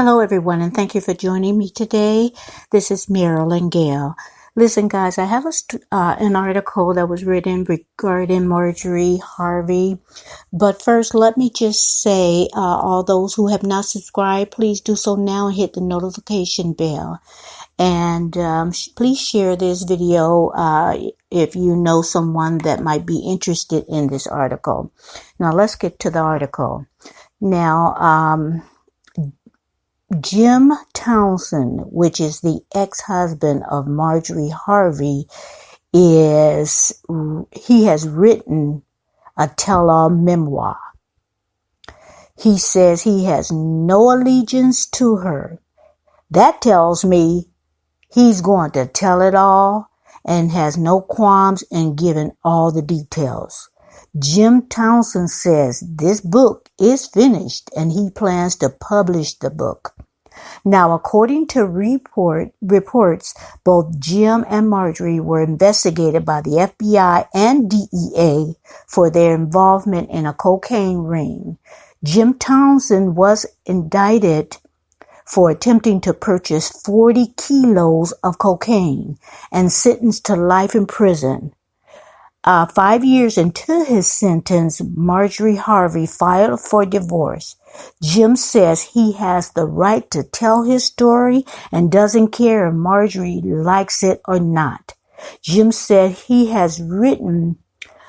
Hello, everyone, and thank you for joining me today. This is Marilyn Gale. Listen, guys, I have an article that was written regarding Marjorie Harvey. But first, let me just say, all those who have not subscribed, please do so now and hit the notification bell. And please share this video if you know someone that might be interested in this article. Now, let's get to the article. Now, Jim Townsend, which is the ex-husband of Marjorie Harvey, he has written a tell-all memoir. He says he has no allegiance to her. That tells me he's going to tell it all and has no qualms in giving all the details. Jim Townsend says this book is finished and he plans to publish the book. Now, according to reports, both Jim and Marjorie were investigated by the FBI and DEA for their involvement in a cocaine ring. Jim Townsend was indicted for attempting to purchase 40 kilos of cocaine and sentenced to life in prison. 5 years into his sentence, Marjorie Harvey filed for divorce. Jim says he has the right to tell his story and doesn't care if Marjorie likes it or not. Jim said he has written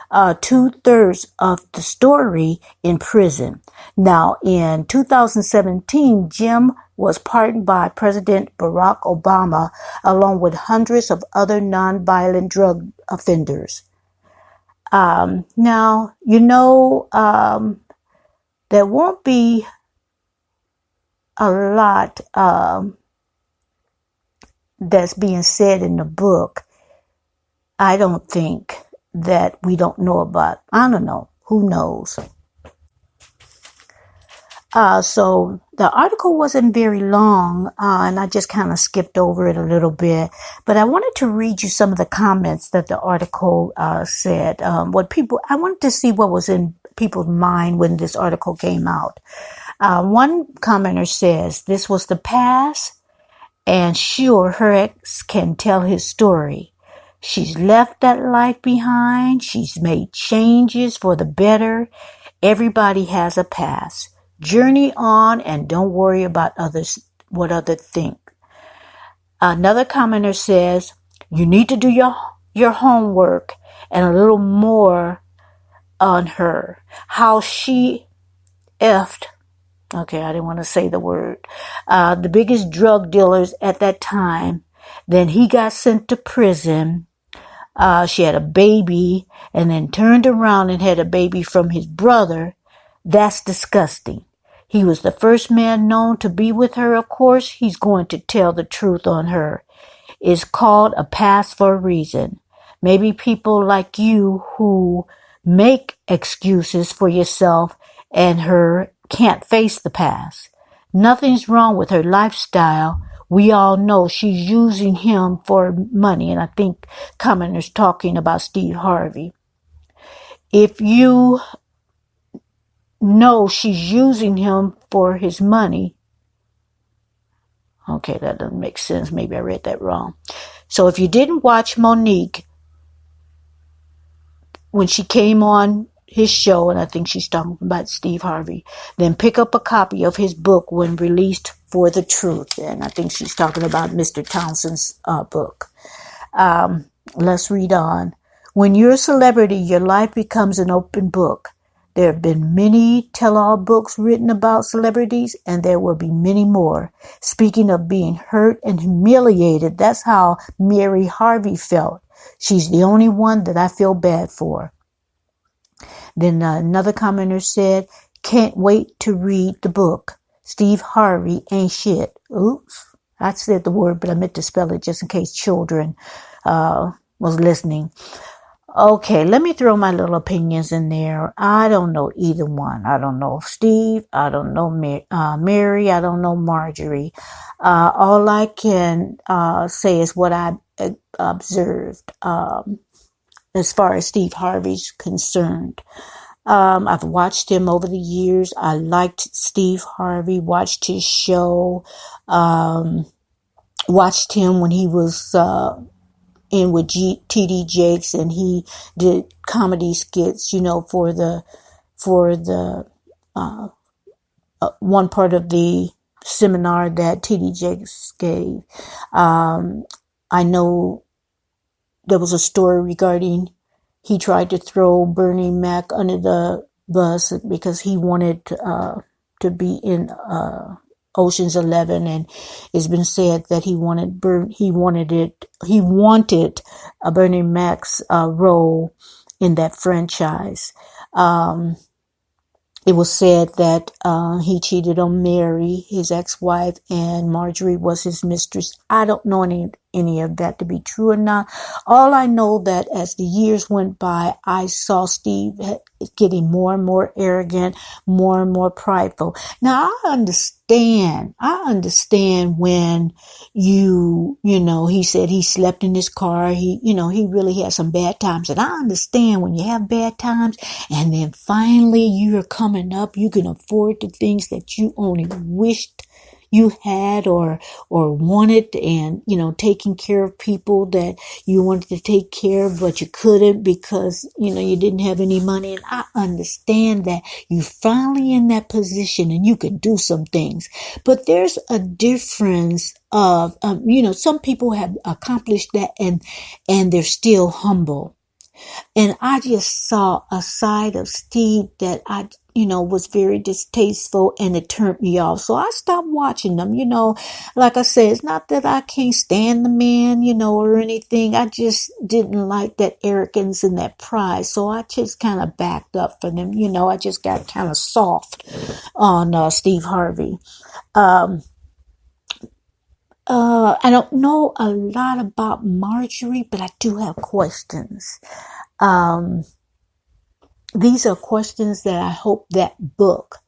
2/3 of the story in prison. Now, in 2017, Jim was pardoned by President Barack Obama along with hundreds of other nonviolent drug offenders. Now, there won't be a lot that's being said in the book, I don't think, that we don't know about. I don't know. Who knows? So the article wasn't very long, and I just kind of skipped over it a little bit. But I wanted to read you some of the comments that the article said. I wanted to see what was in people's mind when this article came out. One commenter says, "This was the past, and sure, her ex can tell his story. She's left that life behind. She's made changes for the better. Everybody has a past. Journey on and don't worry about what others think." Another commenter says, "You need to do your homework and a little more on her. How she effed." Okay, I didn't want to say the word. The biggest drug dealers at that time. Then he got sent to prison. She had a baby and then turned around and had a baby from his brother. That's disgusting. He was the first man known to be with her. Of course, he's going to tell the truth on her. It's called a past for a reason. Maybe people like you who make excuses for yourself and her can't face the past. Nothing's wrong with her lifestyle. We all know she's using him for money. And I think commenters talking about Steve-Harvey. If you know she's using him for his money. Okay, that doesn't make sense. Maybe I read that wrong. So if you didn't watch Monique when she came on his show, and I think she's talking about Steve-Harvey, then pick up a copy of his book when released for the truth. And I think she's talking about Mr. Townsend's book. Let's read on. When you're a celebrity, your life becomes an open book. There have been many tell-all books written about celebrities, and there will be many more. Speaking of being hurt and humiliated, that's how Mary Harvey felt. She's the only one that I feel bad for. Then another commenter said, "Can't wait to read the book. Steve-Harvey ain't shit." Oops, I said the word, but I meant to spell it just in case children was listening. Okay, let me throw my little opinions in there. I don't know either one. I don't know Steve. I don't know Mary. I don't know Marjorie. All I can say is what I observed as far as Steve-Harvey's concerned. I've watched him over the years. I liked Steve Harvey, watched his show, watched him when he was in with T.D. Jakes, and he did comedy skits, for the one part of the seminar that T.D. Jakes gave. I know there was a story regarding he tried to throw Bernie Mac under the bus because he wanted to be in Ocean's 11, and it's been said that he wanted a Bernie Mac's role in that franchise. It was said that he cheated on Mary, his ex-wife, and Marjorie was his mistress. I don't know any of that to be true or not. All I know that as the years went by, I saw Steve getting more and more arrogant, more and more prideful. Now, I understand when he said he slept in his car. He really had some bad times. And I understand when you have bad times and then finally you're coming up, you can afford the things that you only wished you had or wanted, and taking care of people that you wanted to take care of but you couldn't because you didn't have any money. And I understand that you finally in that position and you can do some things, but there's a difference of some people have accomplished that and they're still humble. And I just saw a side of Steve that was very distasteful, and it turned me off. So I stopped watching them. Like I said, it's not that I can't stand the man, or anything. I just didn't like that arrogance and that pride. So I just kind of backed up for them. I just got kind of soft on Steve Harvey. I don't know a lot about Marjorie, but I do have questions. These are questions that I hope that book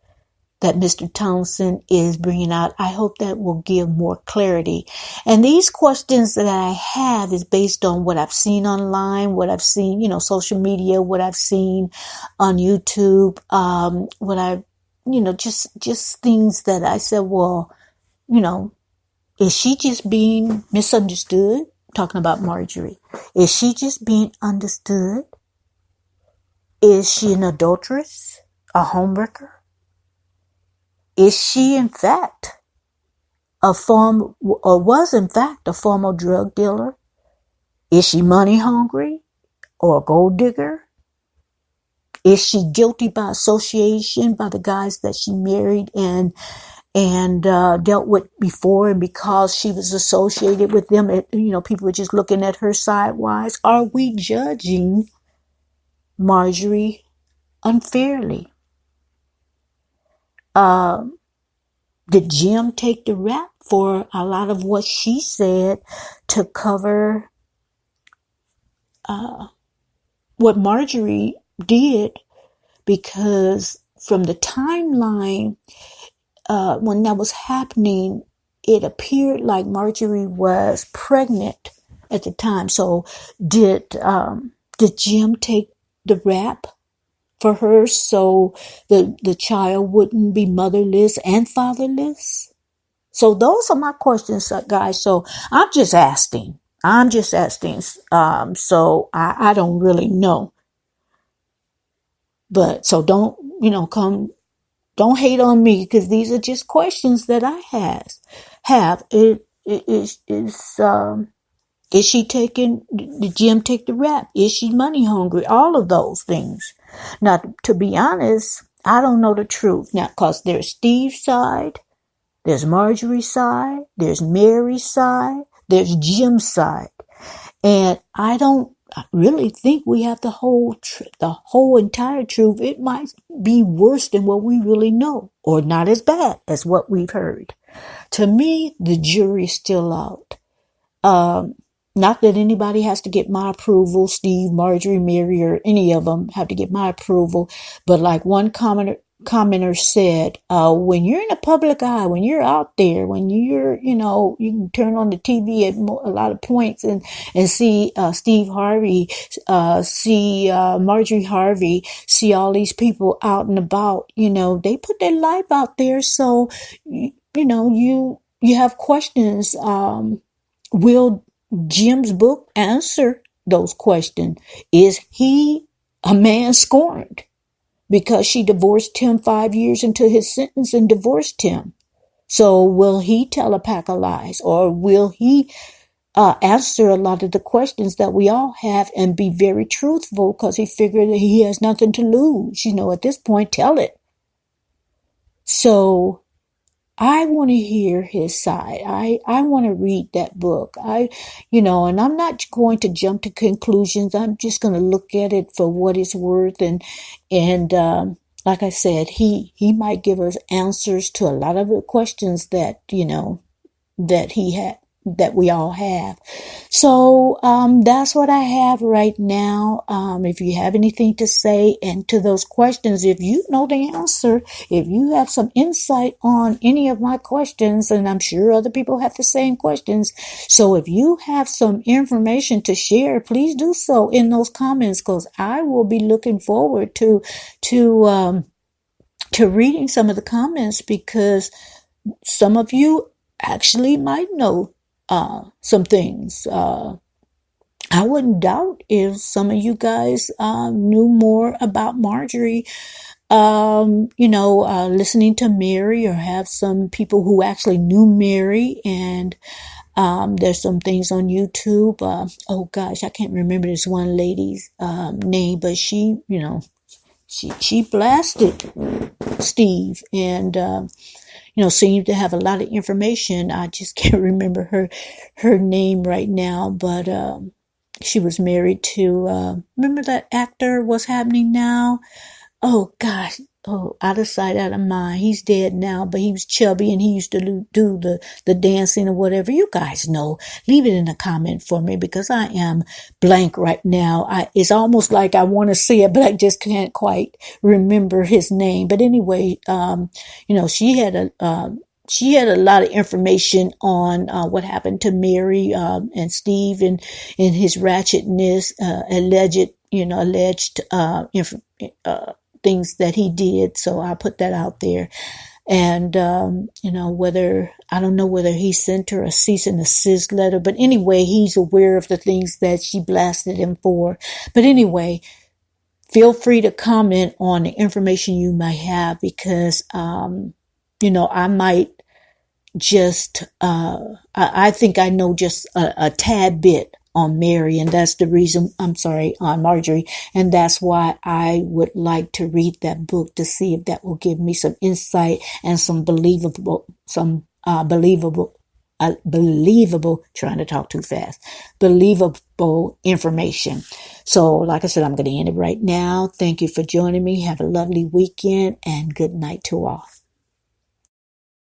that Mr. Townsend is bringing out, I hope that will give more clarity. And these questions that I have is based on what I've seen online, what I've seen, social media, what I've seen on YouTube, what I, just things that I said, well, is she just being misunderstood? Talking about Marjorie. Is she just being understood? Is she an adulteress? A homewrecker? Is she in fact was in fact a former drug dealer? Is she money hungry or a gold digger? Is she guilty by association by the guys that she married and dealt with before, and because she was associated with them, people were just looking at her sidewise? Are we judging Marjorie unfairly? Did Jim take the rap for a lot of what she said to cover what Marjorie did? Because from the timeline, when that was happening, it appeared like Marjorie was pregnant at the time. So did Jim take the rap for her so the child wouldn't be motherless and fatherless? So those are my questions, guys. So I'm just asking. So I don't really know. But so don't hate on me, because these are just questions that I have. Is she taking, did Jim take the rap? Is she money hungry? All of those things. Now, to be honest, I don't know the truth. Now, because there's Steve's side, there's Marjorie's side, there's Mary's side, there's Jim's side. And I don't really think we have the whole entire truth. It might be worse than what we really know, or not as bad as what we've heard. To me, the jury's still out. Not that anybody has to get my approval, Steve, Marjorie, Mary, or any of them have to get my approval. But like one commenter commenter said, when you're in the public eye, when you're out there, when you're, you can turn on the TV at a lot of points and see, Steve Harvey, see, Marjorie Harvey, see all these people out and about, they put their life out there. So, you have questions. Will Jim's book answer those questions? Is he a man scorned because she divorced him 5 years into his sentence and divorced him? So will he tell a pack of lies, or will he answer a lot of the questions that we all have and be very truthful because he figured that he has nothing to lose? At this point, tell it. So I want to hear his side. I want to read that book. And I'm not going to jump to conclusions. I'm just going to look at it for what it's worth. And like I said, he might give us answers to a lot of the questions that, that he had, that we all have. So, that's what I have right now. If you have anything to say, and to those questions, if you know the answer, if you have some insight on any of my questions, and I'm sure other people have the same questions. So if you have some information to share, please do so in those comments, because I will be looking forward to reading some of the comments, because some of you actually might know some things. I wouldn't doubt if some of you guys knew more about Marjorie, listening to Mary, or have some people who actually knew Mary. And there's some things on YouTube. Oh gosh, I can't remember this one lady's name, but she blasted Steve, and seemed to have a lot of information. I just can't remember her name right now, but she was married to, remember that actor, What's Happening Now? Oh gosh. Oh, out of sight, out of mind. He's dead now, but he was chubby and he used to do the dancing or whatever. You guys know. Leave it in a comment for me, because I am blank right now. It's almost like I want to say it, but I just can't quite remember his name. But anyway, she had a lot of information on what happened to Mary and Steve, and his ratchetness, alleged things that he did. So I put that out there. And, I don't know whether he sent her a cease and desist letter, but anyway, he's aware of the things that she blasted him for. But anyway, feel free to comment on the information you might have, because, I might just, I think I know just a tad bit on Mary, and that's the reason, on Marjorie, and that's why I would like to read that book, to see if that will give me some insight and some believable, trying to talk too fast, believable information. So like I said, I'm going to end it right now. Thank you for joining me. Have a lovely weekend, and good night to all.